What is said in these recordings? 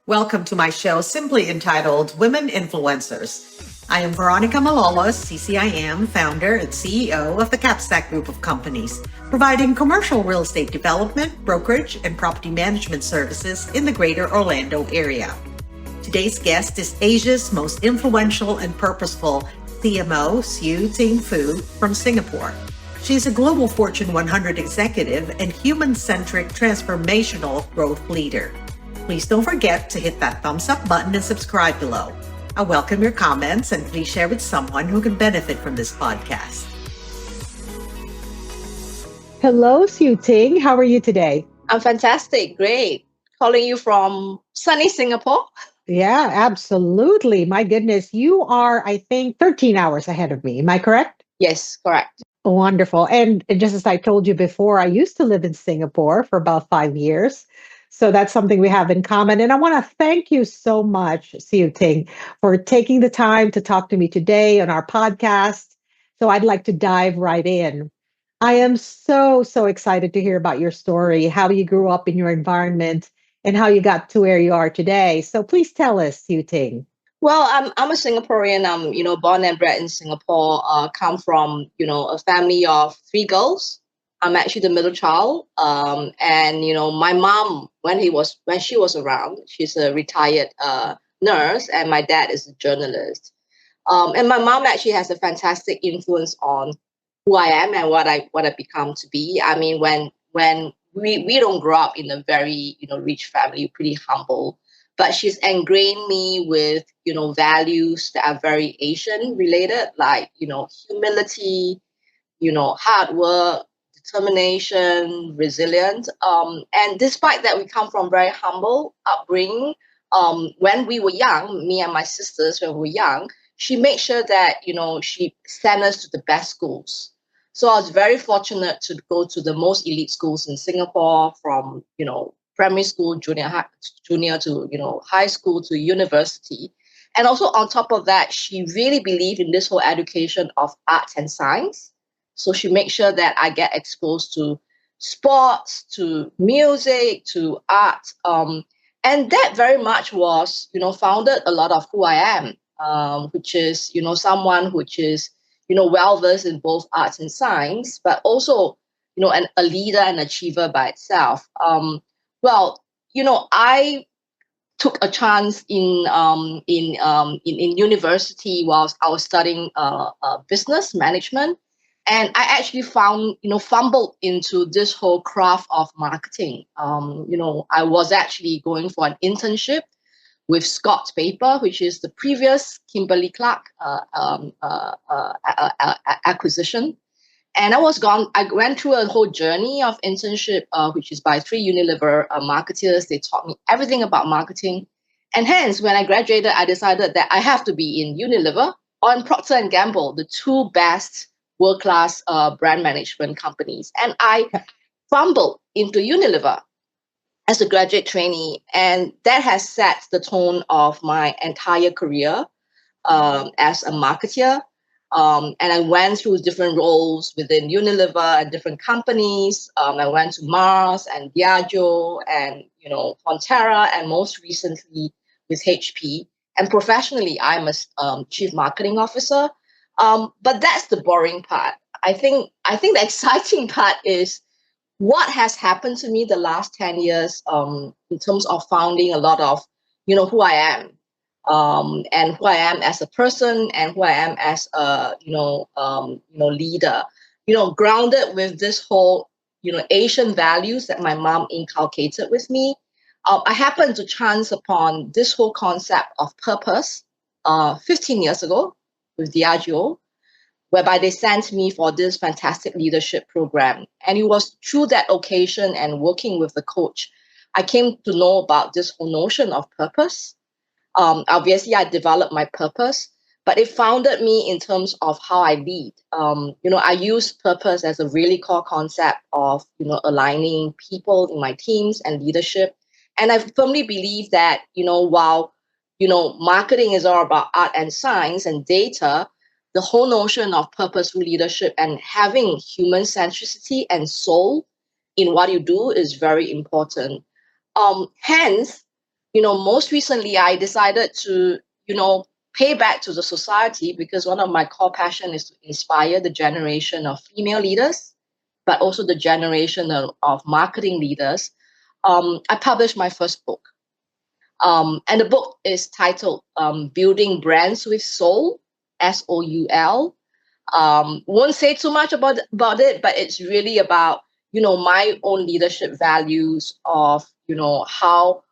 Welcome to my show, simply entitled Women Influencers. I am Veronica Malolos, CCIM, founder and CEO of the Capstack Group of Companies, providing commercial real estate development, brokerage, and property management services in the greater Orlando area. Today's guest is Asia's most influential and purposeful CMO, Siew Ting Foo, from Singapore. She is a global Fortune 100 executive and human-centric transformational growth leader. Please don't forget to hit that thumbs up button and subscribe below. I welcome your comments and please share with someone who can benefit from this podcast. Hello, Siew Ting. How are you today? I'm fantastic. Great. Calling you from sunny Singapore. Yeah, absolutely. My goodness, you are, I think, 13 hours ahead of me. Am I correct? Yes, correct. Wonderful. And just as I told you before, I used to live in Singapore for about 5 years. So that's something we have in common. And I want to thank you so much, Siew Ting, for taking the time to talk to me today on our podcast. So I'd like to dive right in. I am so excited to hear about your story, how you grew up in your environment, and how you got to where you are today. So please tell us, Siew Ting. Well, I'm a Singaporean. I'm born and bred in Singapore. Come from a family of three girls. I'm actually the middle child. And my mom, when she was around, she's a retired nurse, and my dad is a journalist. And my mom actually has a fantastic influence on who I am and what I become to be. I mean, when we don't grow up in a very rich family, pretty humble, but she's ingrained me with values that are very Asian related, like humility, hard work, determination, resilience. And despite that, we come from very humble upbringing. When we were young, me and my sisters, when we were young, she made sure that she sent us to the best schools. So I was very fortunate to go to the most elite schools in Singapore, from primary school, junior to high school to university. And also on top of that, she really believed in this whole education of arts and science. So she makes sure that I get exposed to sports, to music, to art. And that very much was, founded a lot of who I am, which is, someone which is, well versed in both arts and science, but also, a leader and achiever by itself. Well, I took a chance in university whilst I was studying business management, and I actually fumbled into this whole craft of marketing. I was actually going for an internship with Scott Paper, which is the previous Kimberly Clark acquisition. And I went through a whole journey of internship, which is by three Unilever marketers. They taught me everything about marketing. And hence, when I graduated, I decided that I have to be in Unilever or in Procter and Gamble, the two best world-class brand management companies. And I fumbled into Unilever as a graduate trainee. And that has set the tone of my entire career as a marketer. And I went through different roles within Unilever and different companies. I went to Mars and Diageo and Fonterra, and most recently with HP. And professionally, I'm a chief marketing officer. But that's the boring part. I think the exciting part is what has happened to me the last 10 years in terms of founding a lot of who I am. And who I am as a person, and who I am as a leader, grounded with this whole Asian values that my mom inculcated with me. I happened to chance upon this whole concept of purpose 15 years ago with Diageo, whereby they sent me for this fantastic leadership program. And it was through that occasion and working with the coach, I came to know about this whole notion of purpose. Obviously, I developed my purpose, but it founded me in terms of how I lead. I use purpose as a really core concept of, aligning people in my teams and leadership. And I firmly believe that, while, marketing is all about art and science and data, the whole notion of purposeful leadership and having human centricity and soul in what you do is very important. Hence, most recently I decided to, pay back to the society because one of my core passion is to inspire the generation of female leaders, but also the generation of marketing leaders. I published my first book. And the book is titled Building Brands with Soul, Soul. Won't say too much about it, but it's really about, my own leadership values of, how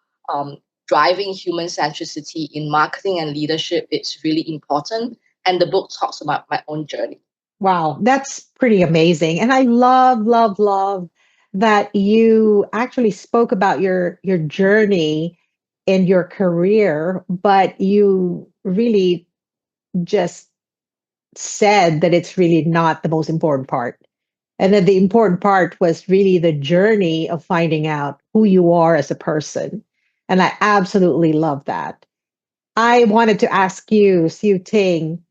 driving human centricity in marketing and leadership is really important. And the book talks about my own journey. Wow, that's pretty amazing. And I love, love, love that you actually spoke about your journey in your career, but you really just said that it's really not the most important part. And that the important part was really the journey of finding out who you are as a person. And I absolutely love that. I wanted to ask you, Siew Ting,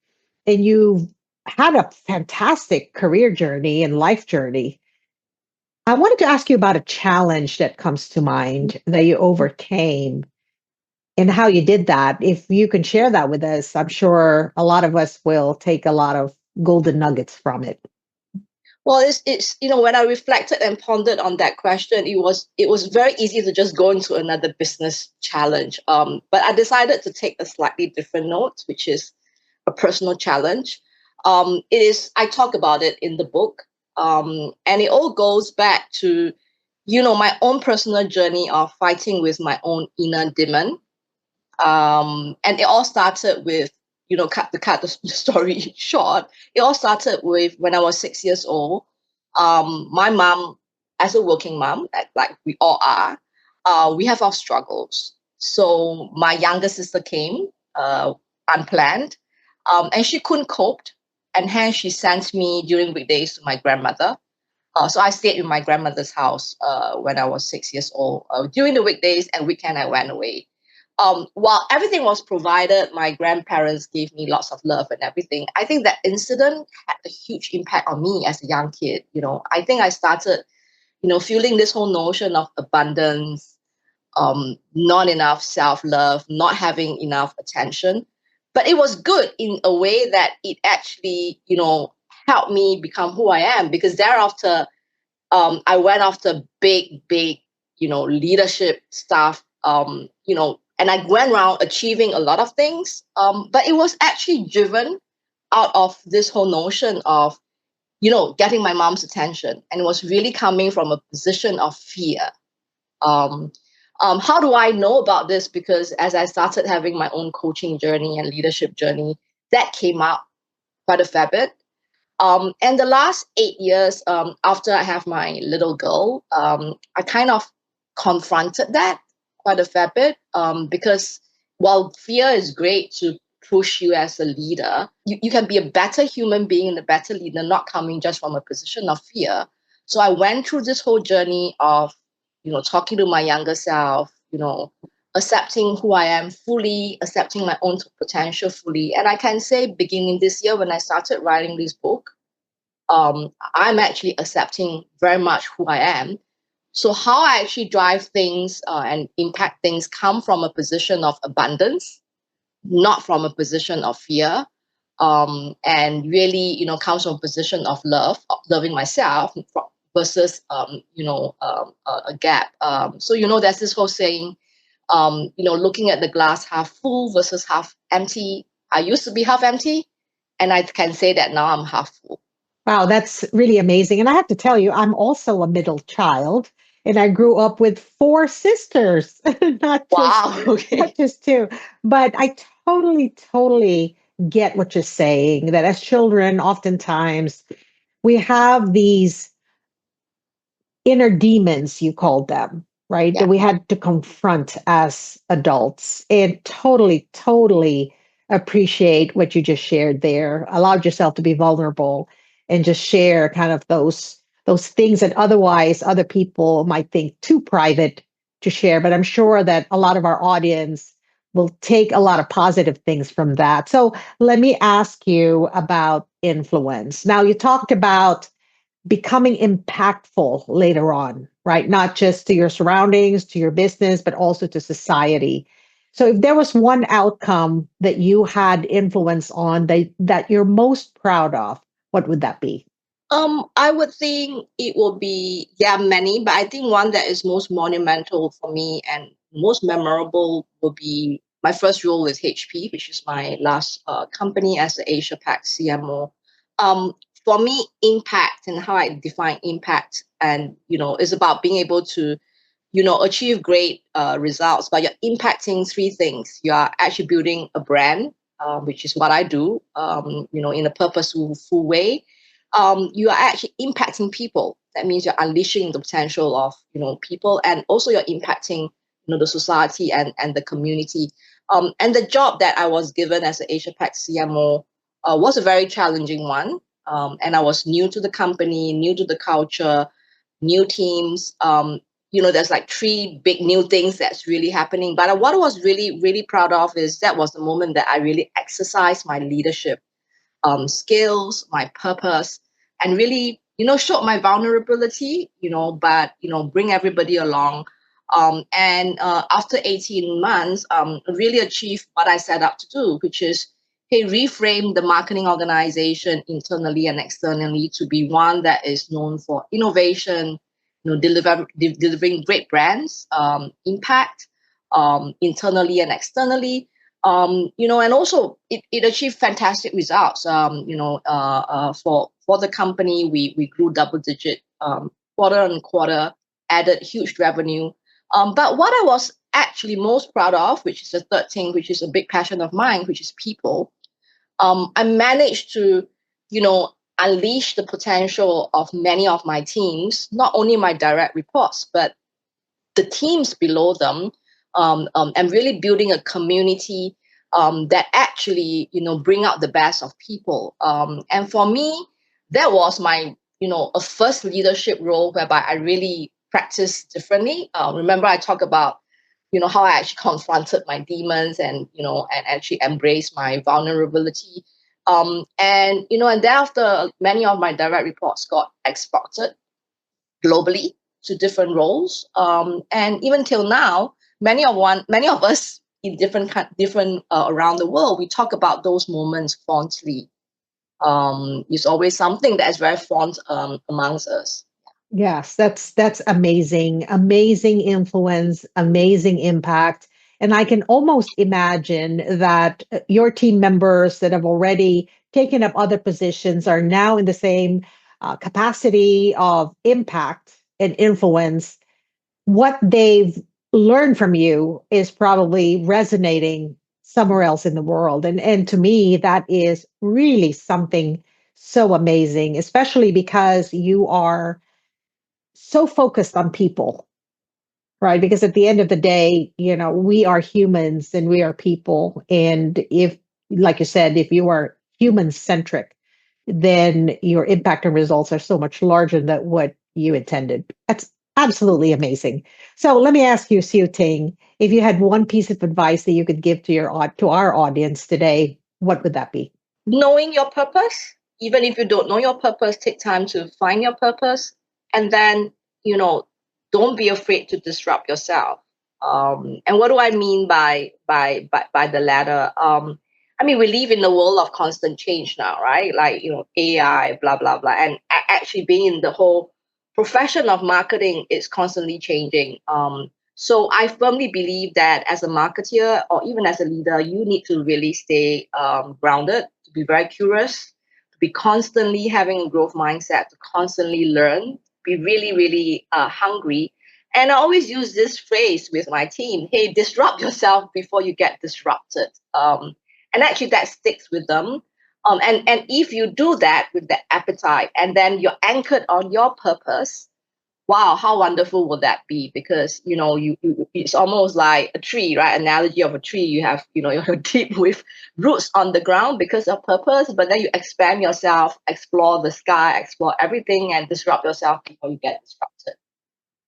and you've had a fantastic career journey and life journey. I wanted to ask you about a challenge that comes to mind that you overcame and how you did that. If you can share that with us, I'm sure a lot of us will take a lot of golden nuggets from it. Well, it's when I reflected and pondered on that question, it was very easy to just go into another business challenge. But I decided to take a slightly different note, which is a personal challenge. It is I talk about it in the book, and it all goes back to my own personal journey of fighting with my own inner demon. And it all started with, cut the story short. It all started with when I was 6 years old. My mom, as a working mom, like we all are, we have our struggles. So my younger sister came unplanned, and she couldn't cope, and hence she sent me during weekdays to my grandmother. So I stayed in my grandmother's house when I was 6 years old. During the weekdays and weekend, I went away. While everything was provided, my grandparents gave me lots of love and everything. I think that incident had a huge impact on me as a young kid. I think I started, feeling this whole notion of abundance, not enough self-love, not having enough attention. But it was good in a way that it actually, helped me become who I am, because thereafter, I went after big, leadership stuff, and I went around achieving a lot of things. But it was actually driven out of this whole notion of, getting my mom's attention. And it was really coming from a position of fear. Um, how do I know about this? Because as I started having my own coaching journey and leadership journey, that came out quite a fair bit. And the last 8 years, after I have my little girl, I kind of confronted that quite a fair bit, because while fear is great to push you as a leader, you can be a better human being and a better leader, not coming just from a position of fear. So I went through this whole journey of, talking to my younger self, accepting who I am fully, accepting my own potential fully. And I can say, beginning this year, when I started writing this book, I'm actually accepting very much who I am. So how I actually drive things and impact things come from a position of abundance, not from a position of fear. And really, comes from a position of love, of loving myself versus, a gap. So, there's this whole saying, looking at the glass half full versus half empty. I used to be half empty, and I can say that now I'm half full. Wow, that's really amazing. And I have to tell you, I'm also a middle child, and I grew up with four sisters, not just Wow. Okay. not just two. But I totally, totally get what you're saying, that as children, oftentimes we have these inner demons, you called them, right? Yeah. That we had to confront as adults. And totally, totally appreciate what you just shared there. Allowed yourself to be vulnerable and just share kind of those things that otherwise other people might think too private to share. But I'm sure that a lot of our audience will take a lot of positive things from that. So let me ask you about influence. Now, you talked about becoming impactful later on, right? Not just to your surroundings, to your business, but also to society. So if there was one outcome that you had influence on that you're most proud of, what would that be? I would think it will be, there are many, but I think one that is most monumental for me and most memorable will be my first role with HP, which is my last company as the Asia Pac CMO. Um, for me, impact and how I define impact, and is about being able to achieve great results, but you're impacting three things. You are actually building a brand, which is what I do, in a purposeful way. You are actually impacting people. That means you're unleashing the potential of people, and also you're impacting the society and the community. And the job that I was given as an Asia Pac CMO was a very challenging one. And I was new to the company, new to the culture, new teams. There's like three big new things that's really happening. But what I was really, really proud of is that was the moment that I really exercised my leadership skills, my purpose, and really, show my vulnerability, but bring everybody along. And after 18 months, really achieve what I set out to do, which is, hey, reframe the marketing organization internally and externally to be one that is known for innovation, delivering great brands, impact, internally and externally. And also it achieved fantastic results. For the company, we grew double digit quarter on quarter, added huge revenue. But what I was actually most proud of, which is the third thing, which is a big passion of mine, which is people. I managed to, unleash the potential of many of my teams, not only my direct reports, but the teams below them, and really building a community that actually, bring out the best of people. And for me, that was my, a first leadership role whereby I really practiced differently. Remember, I talked about, how I actually confronted my demons and, and actually embraced my vulnerability. And thereafter, many of my direct reports got exported globally to different roles. And even till now, many of us in different around the world, we talk about those moments fondly. It's always something that is very fond amongst us. Yes, that's amazing. Amazing influence, amazing impact. And I can almost imagine that your team members that have already taken up other positions are now in the same capacity of impact and influence. What they've learned from you is probably resonating somewhere else in the world. And to me, that is really something so amazing, especially because you are so focused on people, right? Because at the end of the day, we are humans and we are people. And if, like you said, if you are human centric, then your impact and results are so much larger than what you intended. That's absolutely amazing. So let me ask you, Siew Ting, if you had one piece of advice that you could give to to our audience today, what would that be? Knowing your purpose, even if you don't know your purpose, take time to find your purpose, and then don't be afraid to disrupt yourself. And what do I mean by the latter? I mean, we live in the world of constant change now, right? Like AI, blah blah blah, and actually being in the whole profession of marketing is constantly changing. So I firmly believe that as a marketer or even as a leader, you need to really stay grounded, to be very curious, to be constantly having a growth mindset, to constantly learn, be really, really hungry. And I always use this phrase with my team: "Hey, disrupt yourself before you get disrupted." And actually, that sticks with them. And if you do that with the appetite, and then you're anchored on your purpose, wow, how wonderful would that be? Because it's almost like a tree, right? Analogy of a tree. You have you're deep with roots on the ground because of purpose, but then you expand yourself, explore the sky, explore everything, and disrupt yourself before you get disrupted.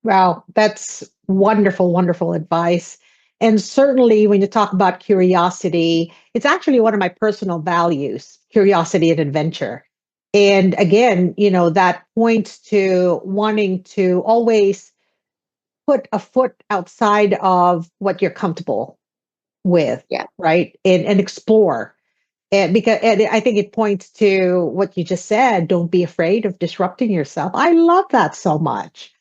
Wow, that's wonderful, wonderful advice. And certainly when you talk about curiosity, it's actually one of my personal values, curiosity and adventure. And again, that points to wanting to always put a foot outside of what you're comfortable with, Yeah. right? And explore. And I think it points to what you just said. Don't be afraid of disrupting yourself. I love that so much.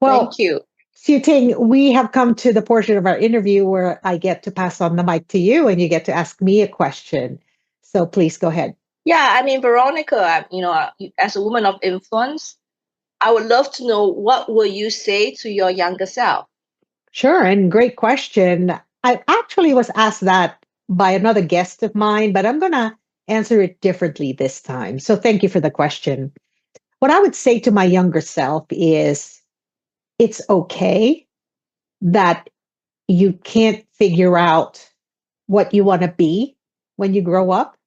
Thank Well, you. Siew Ting, we have come to the portion of our interview where I get to pass on the mic to you and you get to ask me a question. So please go ahead. Yeah, I mean, Veronica, as a woman of influence, I would love to know, what will you say to your younger self? Sure. And great question. I actually was asked that by another guest of mine, but I'm going to answer it differently this time. So thank you for the question. What I would say to my younger self is it's okay that you can't figure out what you want to be when you grow up.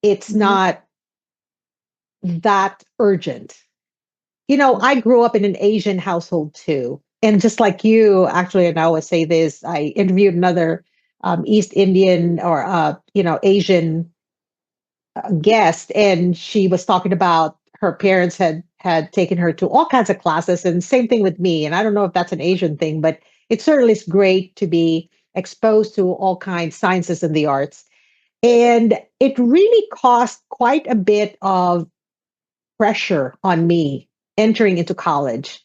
It's Mhm. not that urgent. You know, I grew up in an Asian household too. And just like you, actually, and I always say this, I interviewed another East Indian or, Asian guest, and she was talking about her parents had taken her to all kinds of classes, and same thing with me. And I don't know if that's an Asian thing, but it certainly is great to be exposed to all kinds sciences and the arts. And it really cost quite a bit of pressure on me entering into college,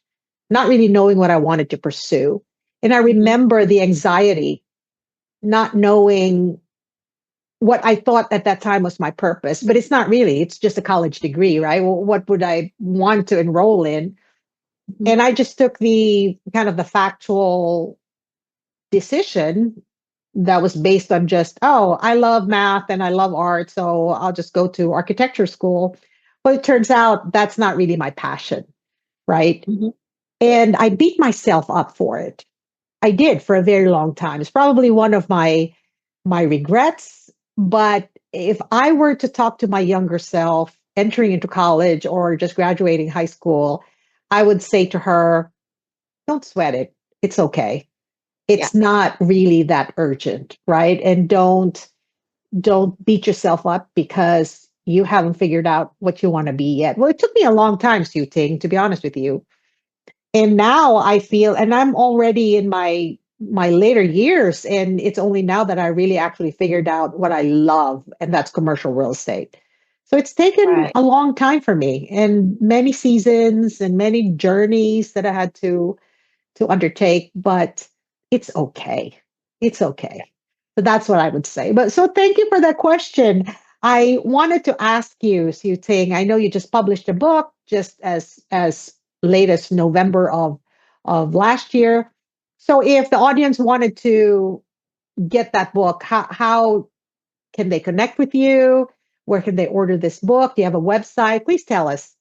not really knowing what I wanted to pursue. And I Mhm. remember the anxiety, not knowing what I thought at that time was my purpose, but it's not really. It's just a college degree, right? Well, what would I want to enroll in? Mhm. And I just took the kind of the factual decision that was based on just, oh, I love math and I love art, so I'll just go to architecture school. But it turns out that's not really my passion, right? Mhm. And I beat myself up for it. I did for a very long time. It's probably one of my regrets. But if I were to talk to my younger self entering into college or just graduating high school, I would say to her, don't sweat it. It's okay. Yeah. It's not really that urgent, right? And don't beat yourself up because you haven't figured out what you want to be yet. Well, it took me a long time, Siew Ting, to be honest with you. And now I feel, and I'm already in my later years, and it's only now that I really actually figured out what I love, and that's commercial real estate. So it's taken Right. a long time for me, and many seasons and many journeys that I had to undertake, but it's okay. It's okay. So that's what I would say. But so thank you for that question. I wanted to ask you, Siew Ting, I know you just published a book just as late as November of last year. So if the audience wanted to get that book, how can they connect with you? Where can they order this book? Do you have a website? Please tell us.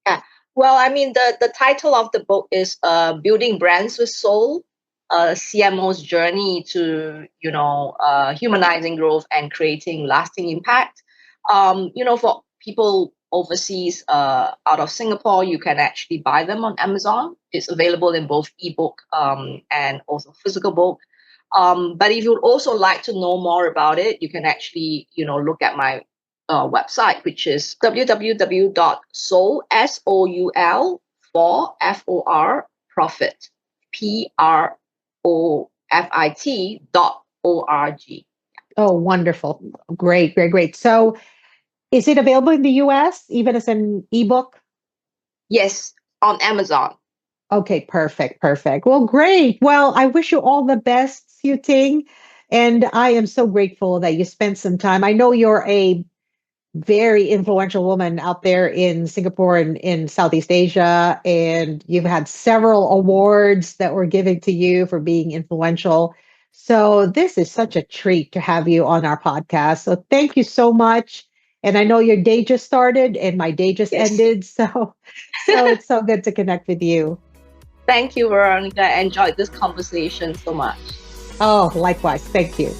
Yeah. Well, I mean, the title of the book is Building Brands with Soul, CMO's journey to, humanizing growth and creating lasting impact. For people overseas, out of Singapore, you can actually buy them on Amazon. It's available in both ebook and also physical book. But if you'd also like to know more about it, you can actually, look at my website, which is www.soul, SOUL, for profit, PROFIT.org. Oh, wonderful. Great, great, great. So is it available in the US, even as an ebook? Yes, on Amazon. Okay, perfect, perfect. Well, great. Well, I wish you all the best, Siew Ting. And I am so grateful that you spent some time. I know you're a very influential woman out there in Singapore and in Southeast Asia. And you've had several awards that were given to you for being influential. So this is such a treat to have you on our podcast. So thank you so much. And I know your day just started and my day just Yes. ended. So it's so good to connect with you. Thank you, Veronica. I enjoyed this conversation so much. Oh, likewise. Thank you.